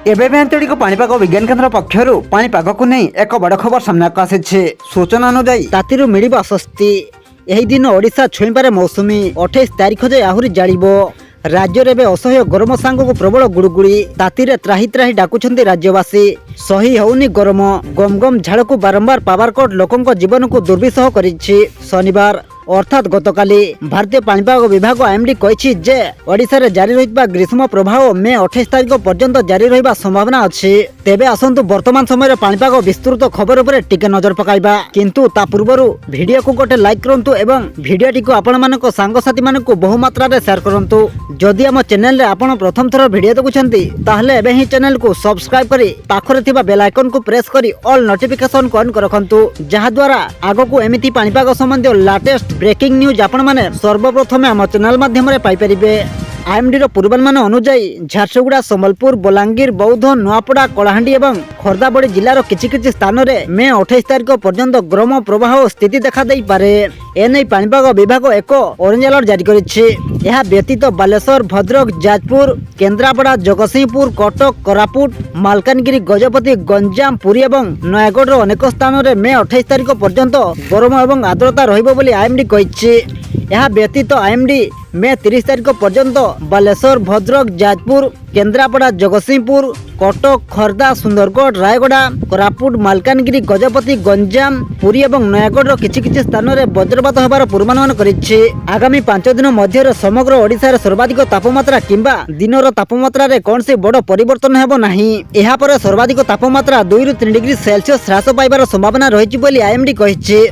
एबे भी आंचलिक पाणीपाग विज्ञान केन्द्र पक्षर पाणीपाग को नहीं एक बड़ खबर सामना को आसी। सूचना अनुଯାयी तातीर मिल स्वस्ति। यही दिन ओडिशा छुईपारे मौसुमी 28 तारीख जाए आहरी जाड़ब। राज्य में असह्य गरम सांग को प्रबल गुड़गुड़ी तातीरे त्राही त्राही डाकुछंती राज्यवासी। सही होउनी गरम गम गम झाड़ को बारंबार पावरकट लोकों जीवन को दुर्विसह करिछि। शनिवार अर्थात गतकाली भारतीय पाणीपाग विभाग आईएमडी कहिछि जे ओडिशा रे जारी रहिबा ग्रीष्म प्रभाव मे 28 तारिख पर्यंत जारी रहिबा संभावना अछि। तेबे आसंतु वर्तमान समय पाणीपाग विस्तृत खबर उपरे टिके नजर पकाइबा, किंतु ता पूर्वरु वीडियो को गोटे लाइक करंतु एवं वीडियोटी को आपण मानको सांग साथी मानको बहु मात्रा रे शेयर करंतु। जदि हम चैनल रे आपण प्रथम थर वीडियो देखुछंती ताहले एबे ही चैनल को सब्सक्राइब करी पाखरे थिबा बेल आइकन को प्रेस करी ऑल नोटिफिकेशन को ऑन कर रखंतु, जहा द्वारा आगो को एमिति पाणीपाग संबंधी लेटेस्ट ब्रेकिंग न्यूज आपण माने सर्वप्रथमे हम चैनल माध्यम रे पाई परिबे। आईएमडी रो पूर्वानुमान अनुसार झारसुगुड़ा, संबलपुर, बलांगीर, बौद्ध, नुआपड़ा, कलाहांडी एवं खोर्धा बड़ी जिलार किछि किछि स्थान रे मे 28 तारिख पर्यंत गरम प्रवाह स्थिति देखा देई पारे। एनै पाणीपाग विभाग एक ऑरेंज अलर्ट जारी करिछि। यह व्यतीत बालेश्वर, भद्रक, जाजपुर, केन्द्रापड़ा, जगतसिंहपुर, कटक, कोरापुट, मालकानगिरी, गजपति, गंजाम, पुरी एवं नयागढ़ रो अनेक स्थान रे मे 28 तारिख पर्यंत गरम एवं आर्द्रता रहिबो बोली आईएमडी कहिछि। यह व्यतीत आईएमडी मे 30 तारिख पर्यंत बालेश्वर, भद्रक, जाजपुर, केन्द्रापड़ा, जगतसिंहपुर, कटक, खोर्धा, सुंदरगढ़, रायगड़ा, कोरापुट, मालकानगिरी, गजपति, गंजाम, पुरी एवं नयागढ़ किछि किछि स्थान रे वज्रपात होबार पूर्वानुमान करिछि। आगामी 5 दिन मध्य समग्र ओडिशा रे सर्वाधिक तापमात्रा किंबा दिनर तापमात्रा रे कोनसी बड़ परिवर्तन हेबो नाही। एहा पर सर्वाधिक तापमात्रा 2 ରୁ 3 डिग्री सेल्सियस ह्रास पाइबार संभावना रहिछि बोली आईएमडी कहिछि।